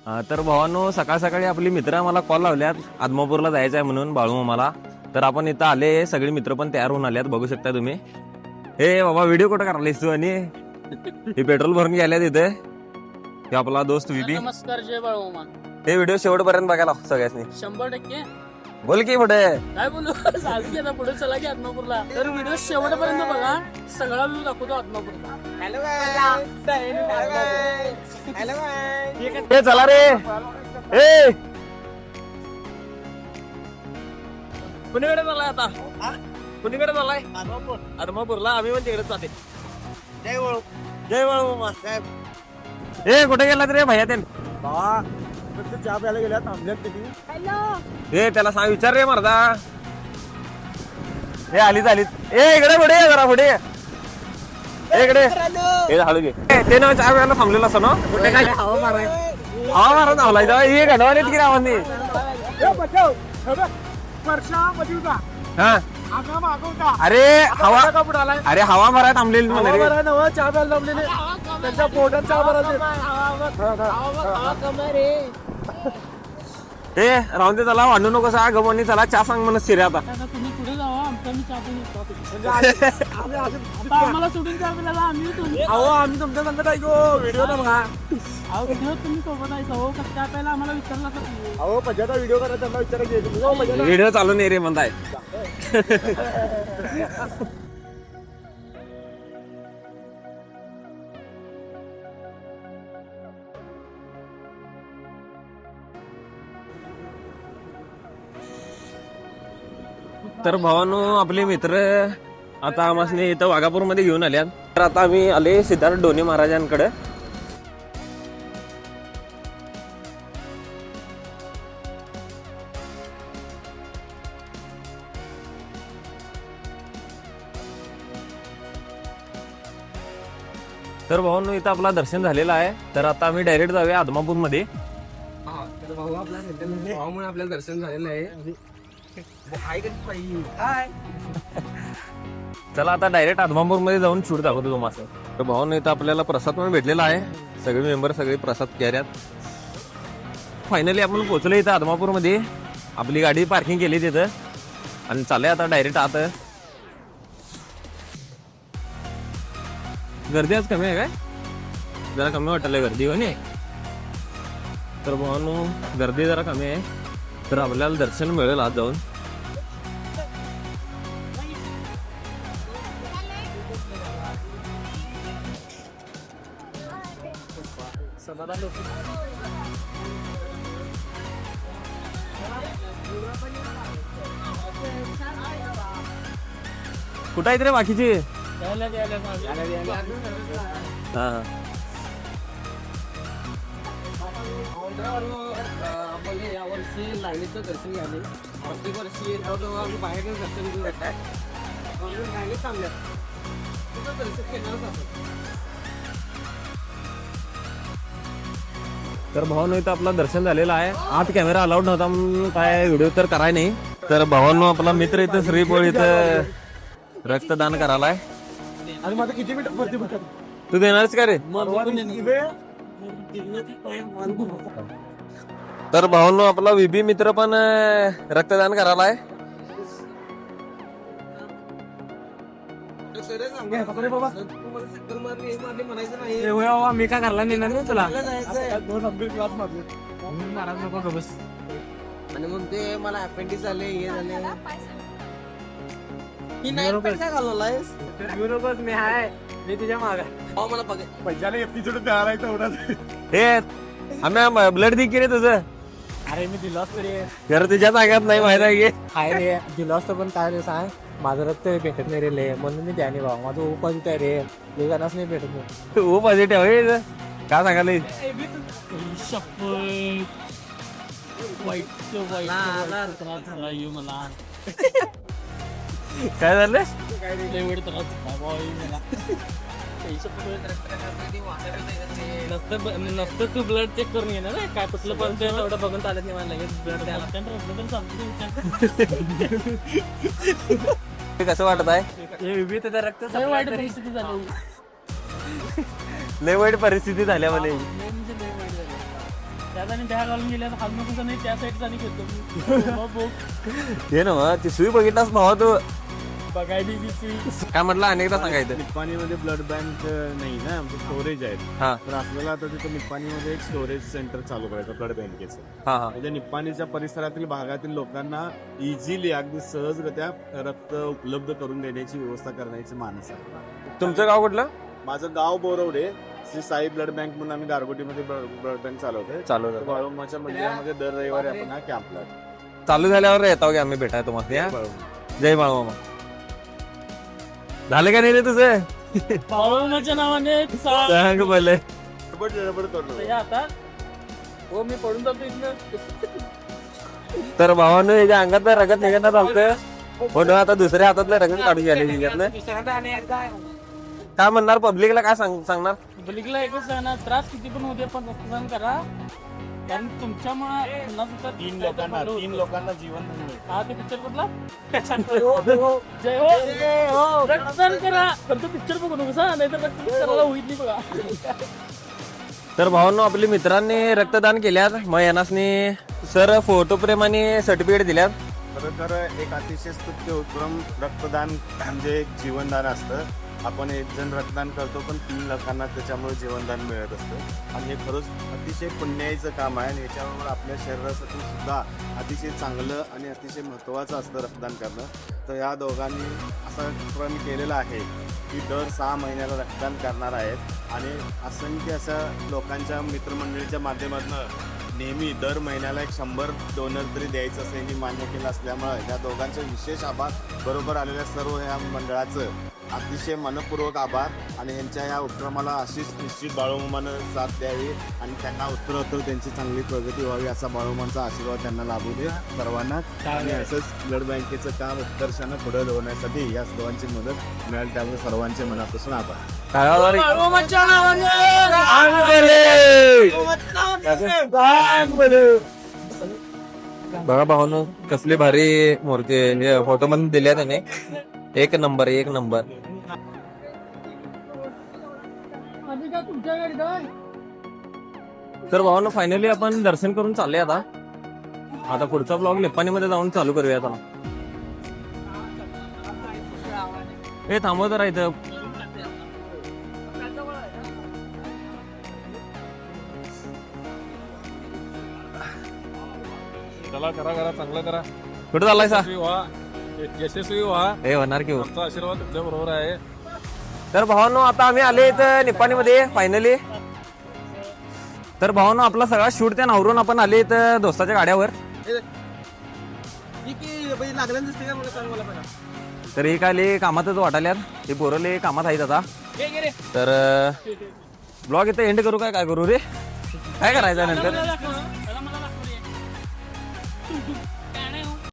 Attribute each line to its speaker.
Speaker 1: तर भावांनो, सकाळ सकाळी आपली मित्र मला कॉल लावल्यात आदमापूरला जायचं आहे म्हणून बाळू मला. तर आपण इथं आले, सगळे मित्र पण तयार होऊन आल्यात, बघू शकता तुम्ही. हे बाबा, व्हिडिओ कुठं करायलास तू? आणि हे पेट्रोल भरून गेल्यात इथे. हे आपला दोस्त विबी.
Speaker 2: नमस्कार, जय बाळूमा.
Speaker 1: हे व्हिडिओ शेवटपर्यंत बघायला सगळ्यांनी.
Speaker 2: 100%
Speaker 1: बोल की पुढे.
Speaker 2: काय बोलू साधी आता पुढे चला की आत्मापूरला. तर व्हिडिओ शेवटपर्यंत बघा, सगळा व्ह्यू दाखवतो आत्मापूरला.
Speaker 1: हे चला रे. ए कुणीकडे चाललाय आता? कुणीकडे चाललाय? आदमापूरला. आम्ही पण तिकडेच जाते. जय बाळू मामा. ए कुठे गेलात रे भैया? ते
Speaker 3: चहा प्यायला गेल्या थांबल्यात किती.
Speaker 1: ए त्याला सांग, विचार रे मर्दा. हे आलीच आलीत. ए इकडे पुढे ये, जरा पुढे ये. ए, इकडे हे हळू घे. ते ना चहा प्यायला थांबलेलं असं ना. कुठे काय हवा मारा धावलाय. हे घडवाले की रावांनी. हा अरे हवा, अरे हवा मारा थांबलेली म्हणे रे.
Speaker 3: चहा प्यायला थांबलेले, त्यांच्या पोटात चहा भरायचे.
Speaker 1: ए राहून दे, त्याला वाढू नको. सा गमनी चला चहा सांग म्हणत शिरे आता.
Speaker 2: तुम्ही पुढे जावा, आमचा मी चहा पिऊन आता आम्हाला सोडून चहा पिल्याला आम्ही तुम्ही.
Speaker 3: अहो आम्ही तुमच्या संगत ऐकू व्हिडिओ ना बघा.
Speaker 2: अहो व्हिडिओ तुम्ही सोबत आहे. हो कसं चहा प्यायला आम्हाला विचारला का तुम्ही?
Speaker 3: अहो पजाचा व्हिडिओ करा, त्यांना विचारा.
Speaker 1: व्हिडिओ चालू नाही रे म्हणताय. तर भावानो, आपले मित्र आता आम्हाला इथं वाघापूर मध्ये घेऊन आल्यात. तर आता आम्ही आले सिद्धार्थ डोने महाराजांकडे. तर भावांनो, इथं आपला दर्शन झालेलं आहे. तर आता आम्ही डायरेक्ट जाऊया आदमापूर मध्ये.
Speaker 3: भाऊ आपल्याला दर्शन झालेलं आहे.
Speaker 1: चला आता डायरेक्ट आदमापूर मध्ये जाऊन शूट दाखवतो तुम्हाला. तर भावांनो, इथं आपल्याला प्रसाद पण भेटलेला आहे. सगळे मेंबर सगळे प्रसाद कॅऱ्यात. फायनली आपण पोहोचलो इथं आदमापूर मध्ये. आपली गाडी पार्किंग केली तिथं आणि चाललंय आता डायरेक्ट आत. गर्दी आज कमी आहे काय? जरा कमी वाटलं गर्दी हो नाही. तर भावांनो, गर्दी जरा कमी आहे. तर आपल्याला दर्शन मिळेल आज जाऊन. कुठं आहेत रे बाकीची? हा
Speaker 2: यावर्षी लाईनीचं दर्शन घ्याले. प्रत्येक वर्षी बाहेर दर्शन घेऊन येतात. लाईनी चांगल्या दर्शन घेणारच आपण.
Speaker 1: तर भावांनो, इथं आपला दर्शन झालेलं आहे. आत कॅमेरा अलाउड नव्हता म्हणून काय व्हिडिओ तर कराय नाही. तर भावांनो, आपला मित्र इथं श्रीपोळ इथं रक्तदान करायलाय.
Speaker 3: आणि माझं किती मिनिट वरती बघा.
Speaker 1: तू देणारच का रे? तर भावांनो, आपला विबी मित्र पण रक्तदान करायलाय.
Speaker 2: मी काय करला नेणार नाही तुला.
Speaker 4: आणि मग ते मला अपेंडिक्स झाले, हे झाले.
Speaker 2: मी आहे, मी तुझ्या मागा.
Speaker 4: मला बघ,
Speaker 3: पहिल्याला एपिसोड द्यायला तेवढाच.
Speaker 1: हे आम्ही ब्लड दे की रे तुझं.
Speaker 2: अरे मी दिलो असतो रे.
Speaker 1: जर तुझ्या जाग्यात नाही माहिती आहे की.
Speaker 2: हाय रे, दिलो असतो पण काय रे सांग, माझं रक्त भेटत नाही रे ले, म्हणून मी त्याने भाऊ माझं उपाधित आहे रे. दुकानाच नाही भेटत नाही.
Speaker 1: हो पॉझिटिव्ह आहे काय सांगायला.
Speaker 2: मला
Speaker 1: काय झालं?
Speaker 2: नसतं तू ब्लड चेक करून घेणार काय कुठलं पण तेवढं बघून चालत नाही. मला लगेच ब्लड द्यायला
Speaker 1: कसं वाटत आहे?
Speaker 2: रक्त वाईट परिस्थिती झाली.
Speaker 1: लय वाईट परिस्थिती झाल्या मला.
Speaker 5: त्याच्याने बॅग घालून गेल्या हालमध्ये नाही त्या साईडचा नाही घेतो मग बघ
Speaker 1: हे ना ती सुई बघितलास भावा तू
Speaker 5: बघायली दिसली
Speaker 1: काय म्हटलं अनेकदा सांगायचं
Speaker 3: निप्पाणीमध्ये ब्लड बँक नाही ना आमचे स्टोरेज आहेत
Speaker 1: हा
Speaker 3: तर आपल्याला आता तिथं निप्पाणीमध्ये एक स्टोरेज सेंटर चालू करायचं ब्लड बँकेचं
Speaker 1: हा हा
Speaker 3: म्हणजे निप्पाणीच्या परिसरातील भागातील लोकांना इझिली अगदी सहजगत्या रक्त उपलब्ध करून देण्याची व्यवस्था करण्याची मानस आहे.
Speaker 1: तुमचं गाव कुठलं
Speaker 3: माझं गाव बोरवडे श्री साई ब्लड बँक म्हणून आम्ही गारगोटीमध्ये ब्लड बँक चालवतोय.
Speaker 1: चालू
Speaker 3: तर बाळूमाच्या मंदिरामध्ये दर रविवारी आपण हा कॅम्प लावतो.
Speaker 1: चालू झाल्यावर येतो की आम्ही भेटाय तुम्हाला जय बाळूमामा. झालं का नाही रे तुझं
Speaker 5: बाळूमाच्या नावाने
Speaker 1: सांग पहिले.
Speaker 3: गडबड करतो.
Speaker 5: आता हो मी पडून जातो इथनं
Speaker 1: तर भावानं याच्या अंगात रगत निघणार चालतं म्हणून आता दुसऱ्या हातातलं रगत काढून गेले तिच्यातलं. काय म्हणणार पब्लिकला काय सांगणार
Speaker 5: पब्लिकला एकच सांगणार त्रास किती पण होते पण रक्तदान करा कारण तुमच्यामुळे
Speaker 3: तीन लोकांना जीवन मिळेल.
Speaker 5: हा ते पिक्चर कुठला जय हो रक्तदान करा पण तो पिक्चर बघू नको नाही तर रक्तदान करायला होईल नाही बघा.
Speaker 1: तर भावांनो आपल्या मित्रांनी रक्तदान केल्यात मग यांनासनी सर फोटो प्रेम आणि सर्टिफिकेट दिल्यात.
Speaker 3: खरं तर एक अतिशय स्तुत्य उपक्रम रक्तदान म्हणजे एक जीवनदान असतं. आपण एक जण रक्तदान करतो पण 3 लोकांना त्याच्यामुळे जीवनदान मिळत असतं आणि हे खरंच अतिशय पुण्याचं काम आहे आणि याच्याबरोबर आपल्या शरीरासाठी सुद्धा अतिशय चांगलं आणि अतिशय महत्त्वाचं असतं रक्तदान करणं. तर या दोघांनी असा उपक्रम केलेला आहे की दर 6 महिन्याला रक्तदान करणार आहेत आणि असंख्य असं लोकांच्या मित्रमंडळीच्या माध्यमातून नेहमी दर महिन्याला एक 100 डोनर तरी द्यायचं असं यांनी मान्य केलं असल्यामुळे या दोघांचे विशेष आभार. बरोबर आलेल्या सर्व या मंडळाचं अतिशय मनपूर्वक आभार आणि यांच्या या उपक्रमाला अशीच निश्चित बाळूमामानं साथ द्यावी आणि त्यांना उत्तरोत्तर त्यांची चांगली प्रगती व्हावी असा बाळूमामांचा आशीर्वाद त्यांना लाभू दे सर्वांना. आणि असंच ब्लड बँकेचं काम उत्कर्षानं पुढे होण्यासाठी या सर्वांची मदत मिळेल त्यामुळे सर्वांचे मनापासून आभार.
Speaker 5: बाळूमाच्या नावाने
Speaker 1: बघा भावानं कसली भारी मूर्ती फोटो मध्ये दिल्या त्याने. एक नंबर एक नंबर.
Speaker 5: तुमच्या गाडी काय
Speaker 1: तर भावानं फायनली आपण दर्शन करून चालले आता पुढचा ब्लॉग निप्पाणीमध्ये जाऊन चालू करूया आता. हे थांबव तर इथं.
Speaker 6: चला करा चांगलं करा.
Speaker 1: कुठं चाललायसा
Speaker 6: यशस्वी व्हा.
Speaker 1: हे होणार की हो.
Speaker 6: आमचा आशीर्वाद तुमच्या बरोबर आहे.
Speaker 1: तर भावांनो आता आम्ही आले इथं निप्पाणीमध्ये फायनली. तर भावांनो आपला सगळा शूट त्या नावरून आपण आले इथं दोस्ताच्या गाड्यावर.
Speaker 2: लागलं दिसते का मला सांग मला पहिला.
Speaker 1: तर हे काय कामातच वाटाल्यात हे पोरले कामात आहेत आता. तर ब्लॉग इथं एंड करू काय करू रे काय करायचं नंतर.
Speaker 5: मला दाखव